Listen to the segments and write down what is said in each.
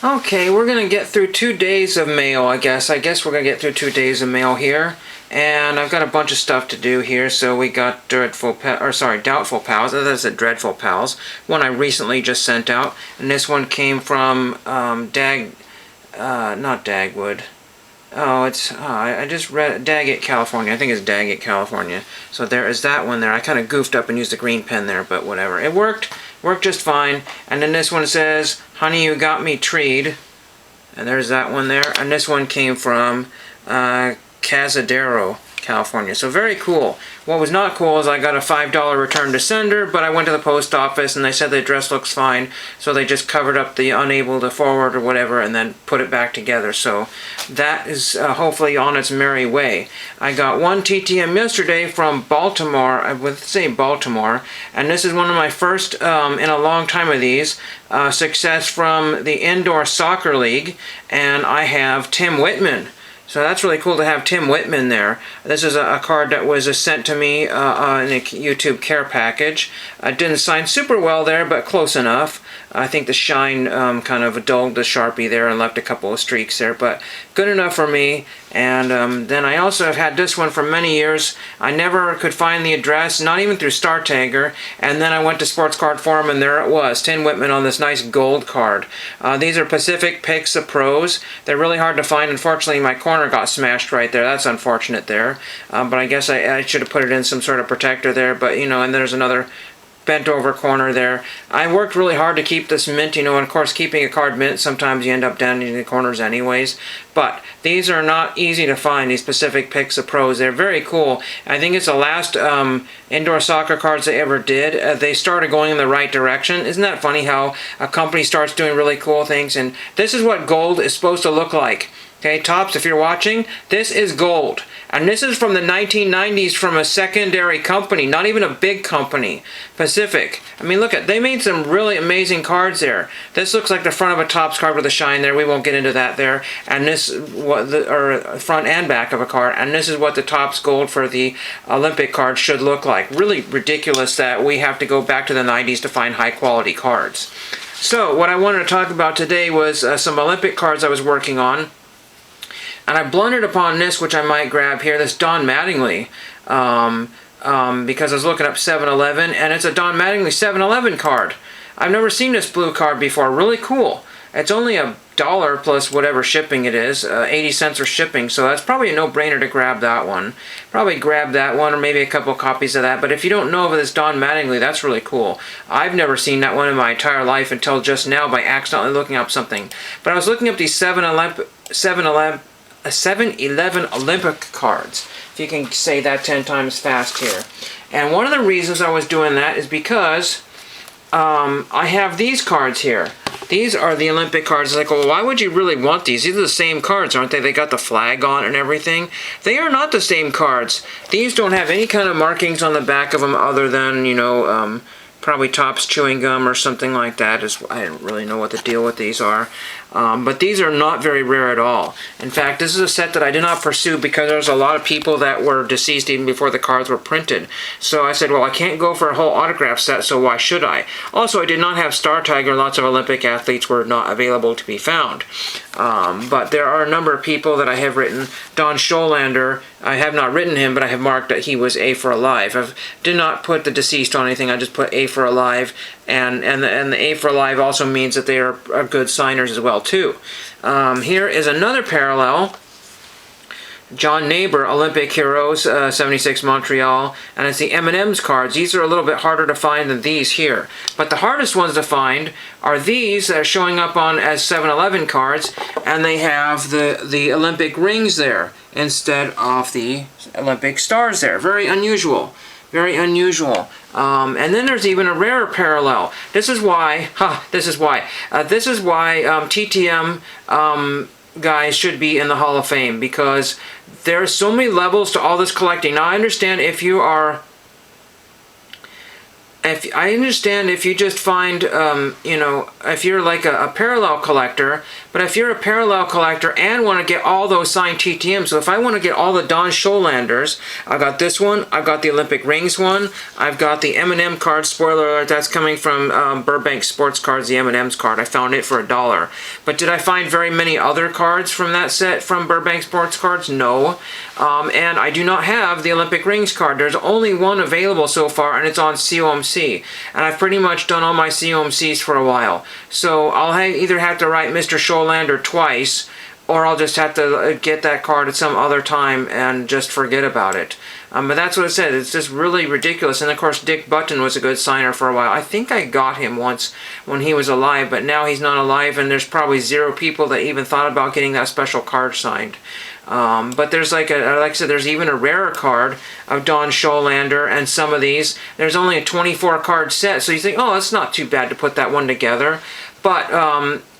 Okay, we're gonna get through 2 days of mail, I guess. I guess we're gonna get through 2 days of mail here. And I've got a bunch of stuff to do here. So we got Doubtful Pals. That's a Dreadful Pals. One I recently just sent out. And this one came from not Dagwood. Oh, I just read Daggett, California. I think it's Daggett, California. So there is that one there. I kind of goofed up and used the green pen there, but whatever. It worked just fine. And then this one says, Honey, You Got Me Treed. And there's that one there. And this one came from Cazadero, California. So very cool. What was not cool is I got a $5 return to sender, but I went to the post office and they said the address looks fine, so they just covered up the unable to forward or whatever and then put it back together. So that is hopefully on its merry way. I got one TTM yesterday from Baltimore, I would say Baltimore, and this is one of my first in a long time of these. Success from the Indoor Soccer League, and I have Tim Whitman. So that's really cool to have Tim Whitman there. This is a card that was sent to me in a YouTube care package. It didn't sign super well there, but close enough. I think the shine kind of dulled the Sharpie there and left a couple of streaks there, but good enough for me. And then I also have had this one for many years. I never could find the address, not even through StarTagger, and then I went to Sports Card Forum and there it was, Tim Whitman on this nice gold card. These are Pacific Picks of Pros. They're really hard to find. Unfortunately, my corner got smashed right there. That's unfortunate there. But I guess I should have put it in some sort of protector there, but you know, and there's another bent over corner there. I worked really hard to keep this mint, you know, and of course keeping a card mint, sometimes you end up down in the corners anyways. But these are not easy to find, these Pacific Picks of Pros. They're very cool. I think it's the last indoor soccer cards they ever did. They started going in the right direction. Isn't that funny how a company starts doing really cool things? And this is what gold is supposed to look like. Okay, Tops, if you're watching, this is gold. And this is from the 1990s from a secondary company, not even a big company, Pacific. I mean, look at, they made some really amazing cards there. This looks like the front of a Topps card with a shine there. We won't get into that there. And this, or front and back of a card. And this is what the Topps gold for the Olympic card should look like. Really ridiculous that we have to go back to the 90s to find high quality cards. So, what I wanted to talk about today was some Olympic cards I was working on. And I blundered upon this, which I might grab here, this Don Mattingly, because I was looking up 7-Eleven, and it's a Don Mattingly 7-Eleven card. I've never seen this blue card before. Really cool. It's only $1 plus whatever shipping it is, 80 cents for shipping, so that's probably a no-brainer to grab that one. Probably grab that one, or maybe a couple copies of that, but if you don't know of this Don Mattingly, that's really cool. I've never seen that one in my entire life until just now by accidentally looking up something. But I was looking up these 7-Eleven Olympic cards, if you can say that 10 times fast here. And one of the reasons I was doing that is because I have these cards here. These are the Olympic cards. It's like, well, why would you really want these? These are the same cards, aren't they? They got the flag on and everything. They are not the same cards. These don't have any kind of markings on the back of them other than, you know, probably Topps chewing gum or something like that. I don't really know what the deal with these are. But these are not very rare at all. In fact, this is a set that I did not pursue because there's a lot of people that were deceased even before the cards were printed. So I said, well, I can't go for a whole autograph set, so why should I? Also, I did not have StarTagger. Lots of Olympic athletes were not available to be found. But there are a number of people that I have written. Don Scholander, I have not written him, but I have marked that he was A for Alive. I did not put the deceased on anything. I just put A for Alive. And the A for Alive also means that they are good signers as well, too. Here is another parallel. John Neighbor, Olympic Heroes, 76 Montreal, and it's the M&M's cards. These are a little bit harder to find than these here. But the hardest ones to find are these that are showing up on as 7-Eleven cards, and they have the Olympic rings there instead of the Olympic stars there. Very unusual. Very unusual. And then there's even a rarer parallel. This is why TTM guys should be in the Hall of Fame, because there are so many levels to all this collecting. Now, I understand if you are if I understand if you just find, if you're like a parallel collector, but if you're a parallel collector and want to get all those signed TTMs, so if I want to get all the Don Scholanders, I got this one, I've got the Olympic Rings one, I've got the M&M card, spoiler alert, that's coming from Burbank Sports Cards, the M&M's card. I found it for $1. But did I find very many other cards from that set from Burbank Sports Cards? No. And I do not have the Olympic Rings card. There's only one available so far, and it's on COMC. And I've pretty much done all my COMCs for a while. So I'll either have to write Mr. Scholander twice, or I'll just have to get that card at some other time and just forget about it. But that's what it said. It's just really ridiculous. And of course, Dick Button was a good signer for a while. I think I got him once when he was alive, but now he's not alive, and there's probably 0 people that even thought about getting that special card signed. But there's like I said, there's even a rarer card of Don Scholander, and some of these, there's only a 24 card set, so you think, oh, it's not too bad to put that one together. But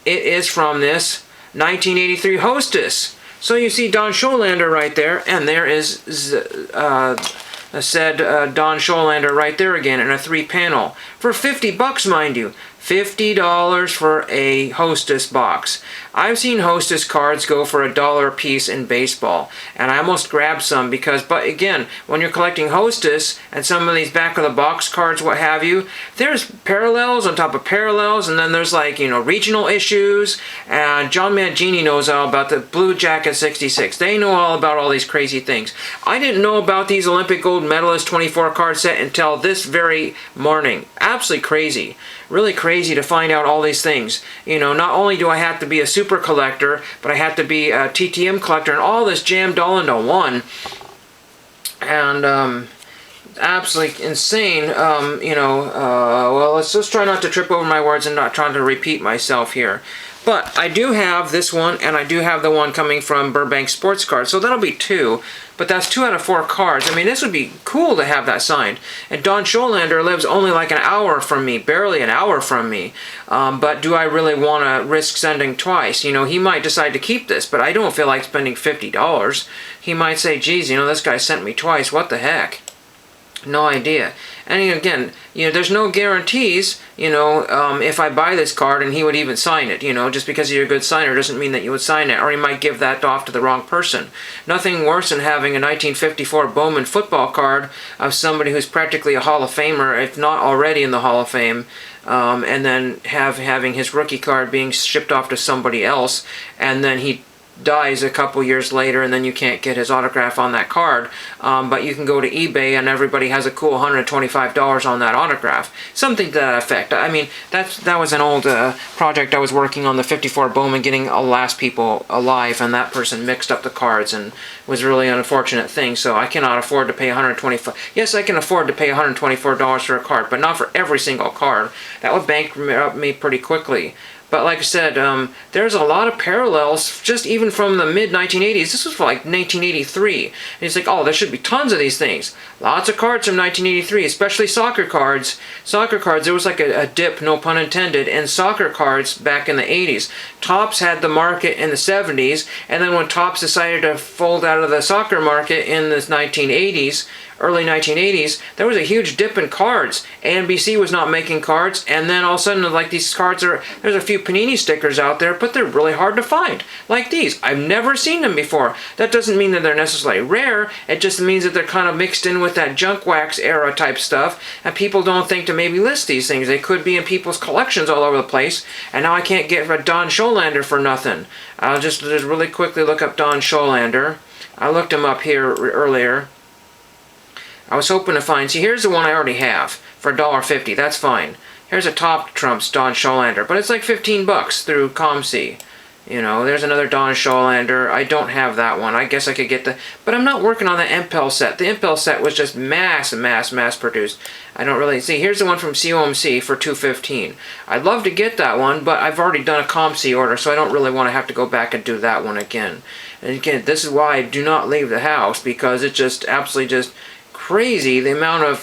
it is from this 1983 Hostess. So you see Don Scholander right there, and there is said Don Scholander right there again in a 3-panel for $50, mind you. $50 for a Hostess box. I've seen Hostess cards go for $1 a piece in baseball, and I almost grabbed some because, but again, when you're collecting Hostess and some of these back of the box cards, what have you, there's parallels on top of parallels, and then there's like, regional issues, and John Mangini knows all about the Blue Jacket 66. They know all about all these crazy things. I didn't know about these Olympic gold medalist 24 card set until this very morning. Absolutely crazy. Really crazy to find out all these things. Not only do I have to be a super collector, but I have to be a TTM collector, and all this jammed all into one. And absolutely insane. Well, let's just try not to trip over my words and not trying to repeat myself here. But I do have this one, and I do have the one coming from Burbank Sports Cards, so that'll be 2. But that's 2 out of 4 cards. I mean, this would be cool to have that signed. And Don Scholander lives only like an hour from me, barely an hour from me. But do I really want to risk sending twice? He might decide to keep this, but I don't feel like spending $50. He might say, geez, this guy sent me twice. What the heck? No idea. And again, there's no guarantees, if I buy this card and he would even sign it, just because you're a good signer doesn't mean that you would sign it, or he might give that off to the wrong person. Nothing worse than having a 1954 Bowman football card of somebody who's practically a Hall of Famer, if not already in the Hall of Fame, and then having his rookie card being shipped off to somebody else, and then he dies a couple years later, and then you can't get his autograph on that card, but you can go to eBay and everybody has a cool $125 on that autograph, something to that effect. I mean, that was an old project I was working on, the 54 Bowman, getting the last people alive, and that person mixed up the cards, and was really an unfortunate thing. So I cannot afford to pay $125. Yes, I can afford to pay $124 for a card, but not for every single card. That would bankrupt me pretty quickly. But like I said, there's a lot of parallels, just even from the mid-1980s. This was like 1983. And it's like, oh, there should be tons of these things. Lots of cards from 1983, especially soccer cards. Soccer cards, there was like a dip, no pun intended, in soccer cards back in the 80s. Topps had the market in the 70s, and then when Topps decided to fold out of the soccer market in the 1980s, early 1980s, there was a huge dip in cards. NBC was not making cards, and then all of a sudden, like, these cards there's a few Panini stickers out there, but they're really hard to find. Like these. I've never seen them before. That doesn't mean that they're necessarily rare, it just means that they're kind of mixed in with that junk wax era type stuff, and people don't think to maybe list these things. They could be in people's collections all over the place, and now I can't get a Don Scholander for nothing. I'll just really quickly look up Don Scholander. I looked him up here earlier. I was hoping to find, see, here's the one I already have for $1.50. That's fine. Here's a Top Trumps Don Scholander, but it's like $15 through COMC. There's another Don Scholander. I don't have that one. I guess I could get but I'm not working on the Impel set. The Impel set was just mass produced. I don't really, see, here's the one from COMC for $2.15. I'd love to get that one, but I've already done a COMC order, so I don't really want to have to go back and do that one again. And again, this is why I do not leave the house, because it's just absolutely just crazy, the amount of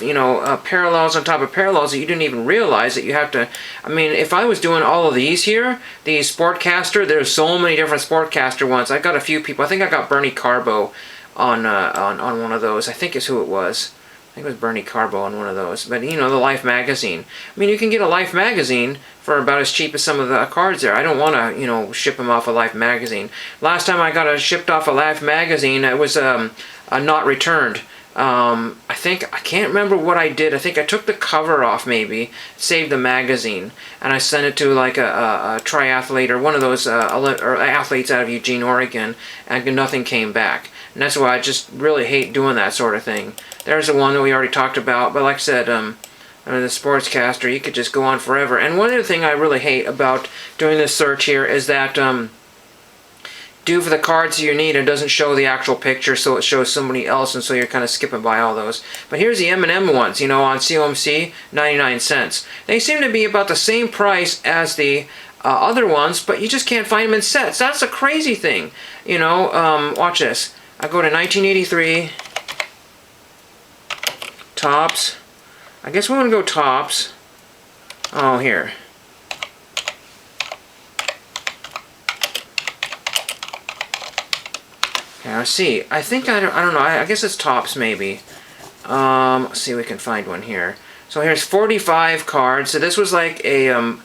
parallels on top of parallels that you didn't even realize that you have to. I mean, if I was doing all of these here, these Sportcaster, there's so many different Sportcaster ones. I got a few people. I think I got Bernie Carbo on one of those. I think is who it was. I think it was Bernie Carbo in one of those. But, you know, the Life magazine. I mean, you can get a Life magazine for about as cheap as some of the cards there. I don't want to, you know, ship them off a Life magazine. Last time I got shipped off a Life magazine, it was not returned. I can't remember what I did. I think I took the cover off, maybe, saved the magazine, and I sent it to like a triathlete or one of those or athletes out of Eugene, Oregon, and nothing came back. And that's why I just really hate doing that sort of thing. There's the one that we already talked about, but like I said, the Sportscaster, you could just go on forever. And one other thing I really hate about doing this search here is that do for the cards you need, it doesn't show the actual picture, so it shows somebody else, and so you're kind of skipping by all those. But here's the M&M ones, you know, on COMC, 99 cents. They seem to be about the same price as the other ones, but you just can't find them in sets. That's a crazy thing. You know, watch this. I go to 1983, Topps. I guess we want to go Topps. Oh, here. Okay, let's see. I think I don't know. I guess it's Topps maybe. Let's see if we can find one here. So here's 45 cards. So this was like a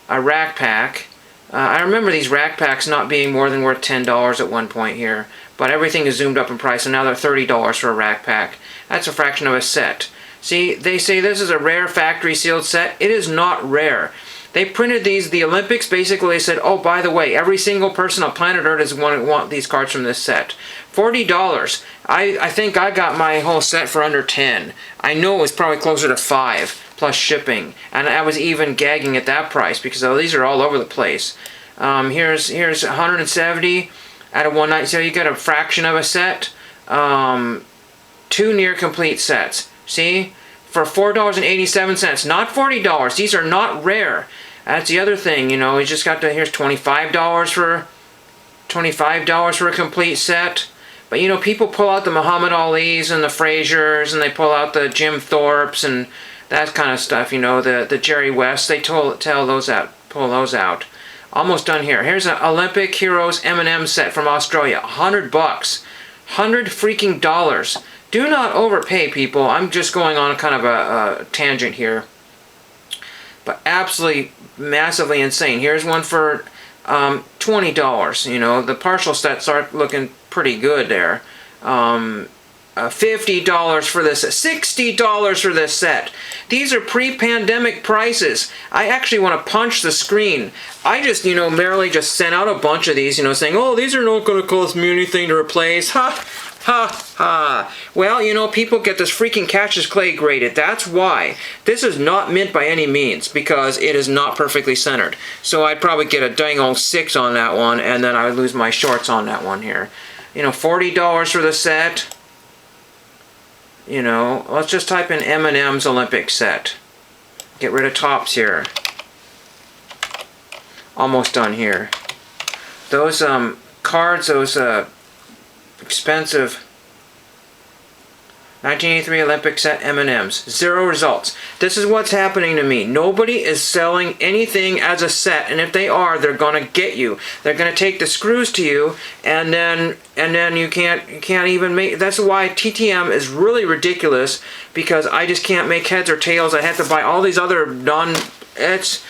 rack pack. I remember these rack packs not being more than worth $10 at one point here, but everything is zoomed up in price, and now they're $30 for a rack pack. That's a fraction of a set. See, they say this is a rare factory sealed set. It is not rare. They printed these, the Olympics, basically they said, oh, by the way, every single person on planet Earth is going to want these cards from this set. $40. I think I got my whole set for under 10. I know it was probably closer to 5 plus shipping, and I was even gagging at that price because these are all over the place. Here's 170 out of 190, so you got a fraction of a set. 2 near complete sets. See? For $4.87, not $40. These are not rare. That's the other thing, you know. We just got to, here's $25 for a complete set. But you know, people pull out the Muhammad Ali's and the Fraziers, and they pull out the Jim Thorpes and that kind of stuff. You know, the Jerry West. They pull those out. Almost done here. Here's an Olympic Heroes M&M set from Australia. $100. $100 freaking dollars. Do not overpay, people. I'm just going on kind of a tangent here. But absolutely, massively insane. Here's one for $20. You know, the partial sets are looking pretty good there. $50 for this, $60 for this set. These are pre-pandemic prices. I actually want to punch the screen. I just, you know, merely just sent out a bunch of these, you know, saying, oh, these are not going to cost me anything to replace. Ha! Ha ha. Well, you know, people get this freaking Cassius Clay graded. That's why. This is not mint by any means, because it is not perfectly centered. So I'd probably get a dang old 6 on that one, and then I would lose my shorts on that one here. You know, $40 for the set. You know, let's just type in M&M's Olympic set. Get rid of Topps here. Almost done here. Those cards, those expensive 1983 Olympic set M&M's. 0 results. This is what's happening to me. Nobody is selling anything as a set, and if they are, they're going to get you. They're going to take the screws to you, and then you can't even make. That's why TTM is really ridiculous, because I just can't make heads or tails. I have to buy all these other it's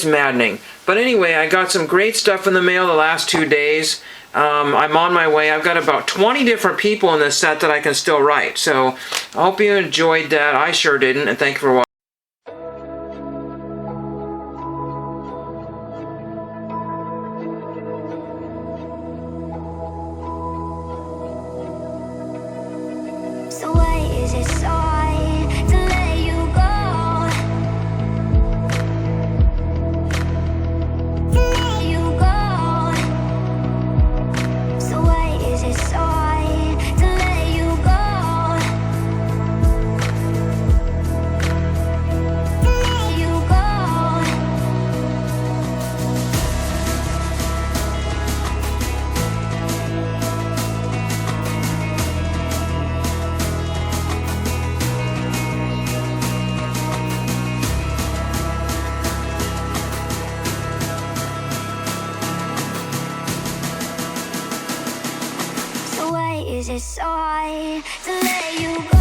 maddening. But anyway, I got some great stuff in the mail the last 2 days. I'm on my way. I've got about 20 different people in this set that I can still write. So I hope you enjoyed that. I sure didn't, and thank you for watching. So why is it so hard to let you go? To let you go. So why is it so hard to let you go? To let you go. So why is it so hard to let you go?